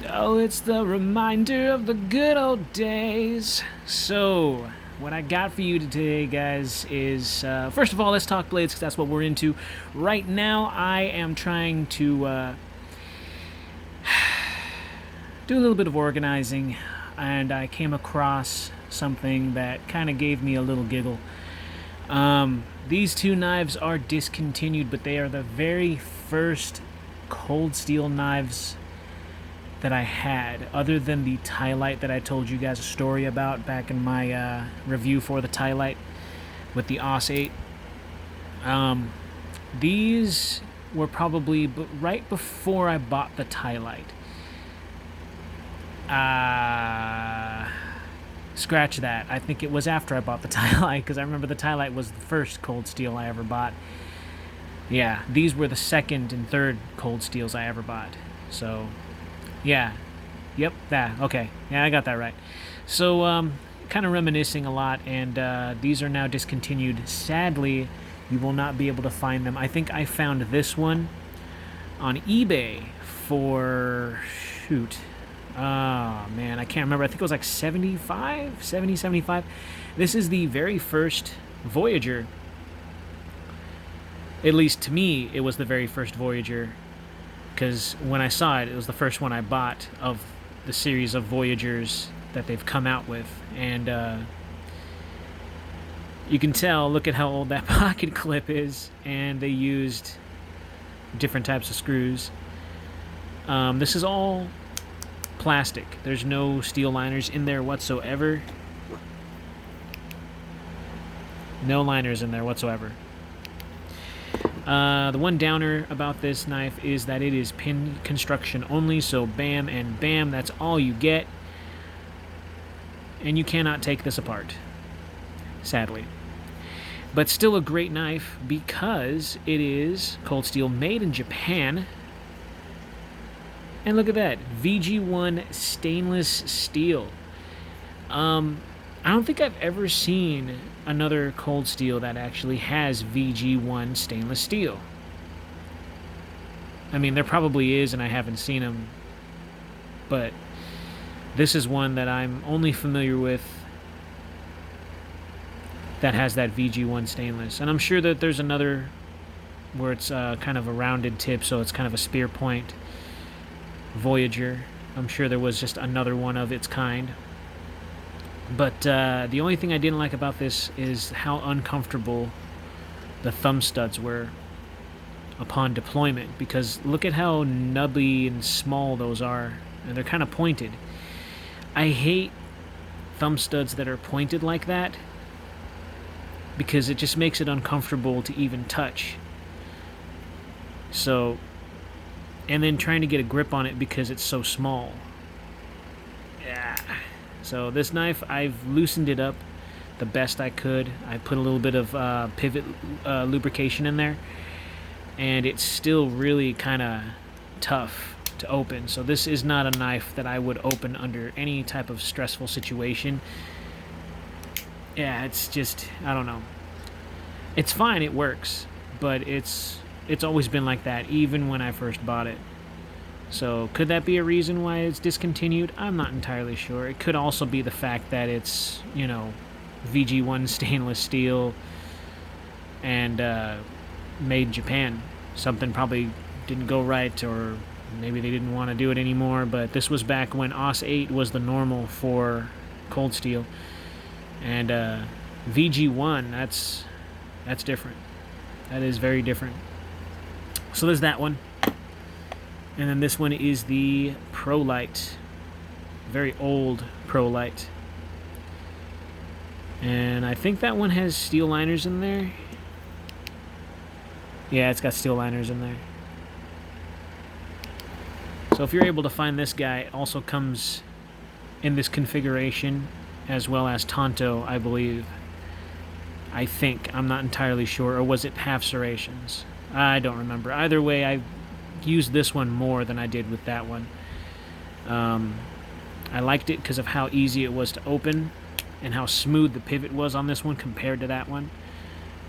Oh, it's the reminder of the good old days. So, what I got for you today, guys, is first of all, let's talk blades because that's what we're into. Right now, I am trying to do a little bit of organizing, and I came across something that kind of gave me a little giggle. These two knives are discontinued, but they are the very first Coldsteel knives that I had, other than the Lite that I told you guys a story about back in my review for the Lite with the OS 8. These were probably right before I bought the Lite. Scratch that. I think it was after I bought the Lite because I remember the Lite was the first Coldsteel I ever bought. Yeah, these were the second and third Coldsteels I ever bought. So, yeah. Yep, that. Okay. Yeah, I got that right. So, kind of reminiscing a lot, and these are now discontinued. Sadly, you will not be able to find them. I think I found this one on eBay for, shoot. Oh, man, I can't remember. I think it was like 75. This is the very first Voyager. At least to me, it was the very first Voyager. Because when I saw it, it was the first one I bought of the series of Voyagers that they've come out with. And you can tell, look at how old that pocket clip is. And they used different types of screws. This is all plastic. There's no steel liners in there whatsoever. No liners in there whatsoever. The one downer about this knife is that it is pin construction only, so bam and bam, that's all you get. And you cannot take this apart, sadly. But still a great knife because it is Coldsteel, made in Japan. And look at that, VG1 stainless steel. I don't think I've ever seen another Coldsteel that actually has VG1 stainless steel. I mean, there probably is, and I haven't seen them. But this is one that I'm only familiar with that has that VG1 stainless. And I'm sure that there's another where it's kind of a rounded tip, so it's kind of a spear point Voyager. I'm sure there was just another one of its kind. But the only thing I didn't like about this is how uncomfortable the thumb studs were upon deployment. Because look at how nubby and small those are. And they're kind of pointed. I hate thumb studs that are pointed like that. Because it just makes it uncomfortable to even touch. So, and then trying to get a grip on it because it's so small. Yeah. So this knife, I've loosened it up the best I could. I put a little bit of pivot lubrication in there, and it's still really kind of tough to open. So this is not a knife that I would open under any type of stressful situation. Yeah, it's just, I don't know. It's fine, it works, but it's always been like that, even when I first bought it. So could that be a reason why it's discontinued? I'm not entirely sure. It could also be the fact that it's, you know, VG1 stainless steel and made in Japan. Something probably didn't go right, or maybe they didn't want to do it anymore, but this was back when OS 8 was the normal for Coldsteel. And VG1, that's different. That is very different. So there's that one. And then this one is the Pro Lite. Very old Pro Lite. And I think that one has steel liners in there. Yeah, it's got steel liners in there. So if you're able to find this guy, it also comes in this configuration as well as tanto, I believe. I think. I'm not entirely sure. Or was it half serrations? I don't remember. Either way, I used this one more than I did with that one. I liked it because of how easy it was to open and how smooth the pivot was on this one compared to that one.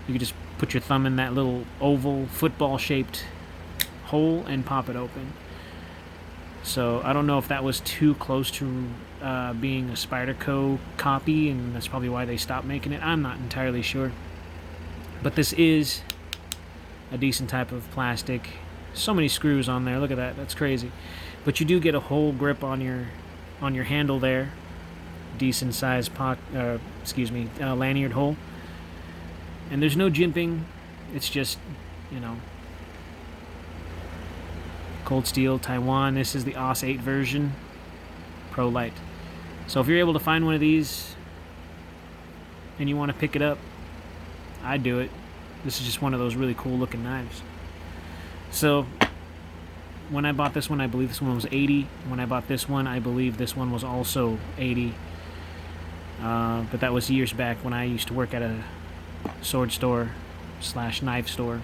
You could just put your thumb in that little oval football shaped hole and pop it open. So I don't know if that was too close to being a Spyderco copy, and that's probably why they stopped making it. I'm not entirely sure. But this is a decent type of plastic. So many screws on there. Look at that. That's crazy. But you do get a whole grip on your handle there. Decent size lanyard hole. And there's no jimping. It's just, you know, Coldsteel, Taiwan. This is the OS 8 version. Pro Lite. So if you're able to find one of these and you want to pick it up, I'd do it. This is just one of those really cool looking knives. So when I bought this one, I believe this one was 80. When I bought this one, I believe this one was also 80. But that was years back when I used to work at a sword store / knife store.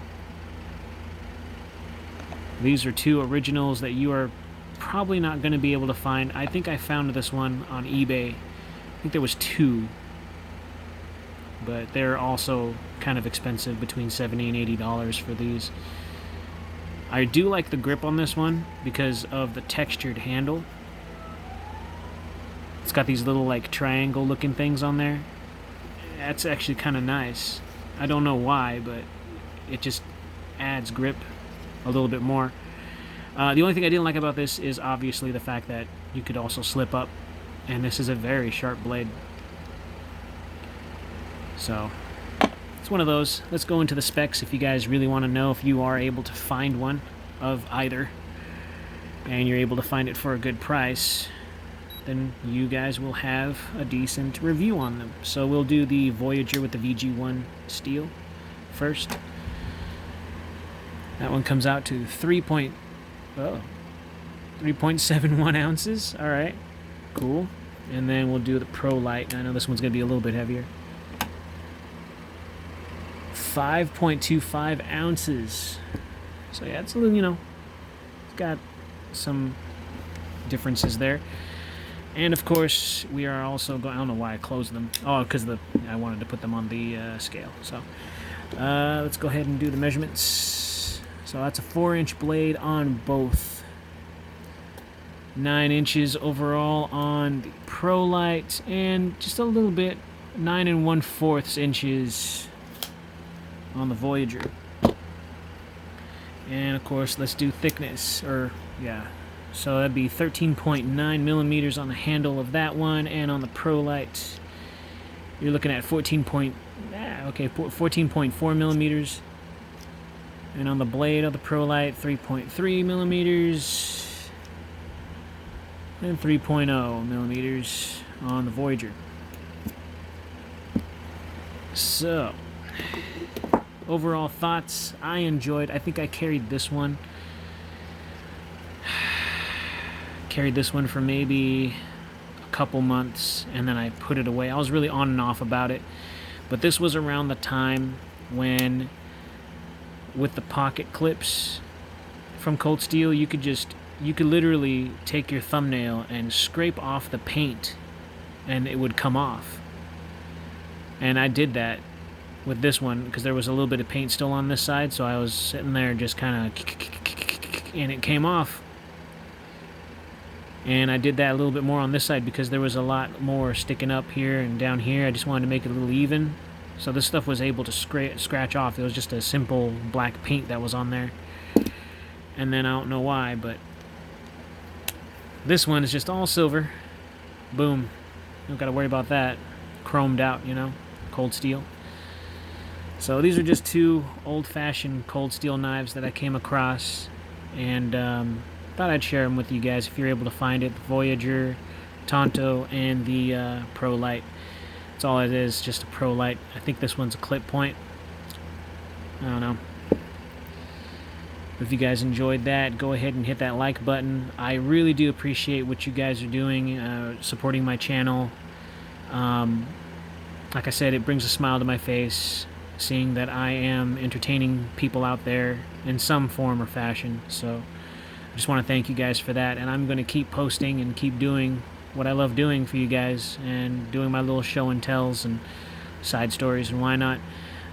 These are two originals that you are probably not going to be able to find. I think I found this one on eBay. I think there was two, but they're also kind of expensive, between $70 and $80 for these. I do like the grip on this one because of the textured handle. It's got these little like triangle looking things on there. That's actually kind of nice. I don't know why, but it just adds grip a little bit more. The only thing I didn't like about this is obviously the fact that you could also slip up, and this is a very sharp blade. So it's one of those. Let's go into the specs if you guys really want to know. If you are able to find one of either and you're able to find it for a good price, then you guys will have a decent review on them. So we'll do the Voyager with the VG1 steel first. That one comes out to 3.71 ounces. All right, cool. And then we'll do the Pro Lite. I know this one's going to be a little bit heavier. 5.25 ounces. So yeah, it's a little, you know, it's got some differences there. And of course, we are also going. I don't know why I closed them. Oh, because I wanted to put them on the scale. So let's go ahead and do the measurements. So that's a 4-inch blade on both. 9 inches overall on the Pro Lite, and just a little bit, 9 1/4 inches on the Voyager. And of course, let's do thickness, so that'd be 13.9 millimeters on the handle of that one, and on the Pro Lite, you're looking at 14.4 millimeters. And on the blade of the Pro Lite, 3.3 millimeters. And 3.0 millimeters on the Voyager. So, overall thoughts, I enjoyed. I think I carried this one. Carried this one for maybe a couple months, and then I put it away. I was really on and off about it. But this was around the time when, with the pocket clips from Coldsteel, you could literally take your thumbnail and scrape off the paint and it would come off. And I did that with this one because there was a little bit of paint still on this side, so I was sitting there just kind of, and it came off. And I did that a little bit more on this side because there was a lot more sticking up here and down here. I just wanted to make it a little even. So this stuff was able to scratch off. It was just a simple black paint that was on there. And then I don't know why, but this one is just all silver. Boom. Don't got to worry about that. Chromed out, you know, Coldsteel. So these are just two old-fashioned Coldsteel knives that I came across, and thought I'd share them with you guys if you're able to find it. The Voyager, Tanto, and the Pro Lite. That's all it is, just a Pro Lite. I think this one's a clip point. I don't know. If you guys enjoyed that, go ahead and hit that like button. I really do appreciate what you guys are doing, supporting my channel. Like I said, it brings a smile to my face, seeing that I am entertaining people out there in some form or fashion. So I just want to thank you guys for that, and I'm going to keep posting and keep doing what I love doing for you guys, and doing my little show and tells and side stories and why not.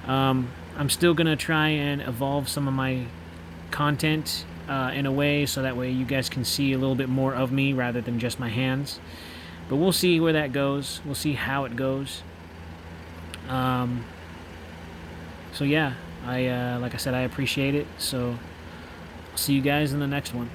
I'm still going to try and evolve some of my content in a way, so that way you guys can see a little bit more of me rather than just my hands. But we'll see where that goes. We'll see how it goes. So yeah, like I said, I appreciate it. So I'll see you guys in the next one.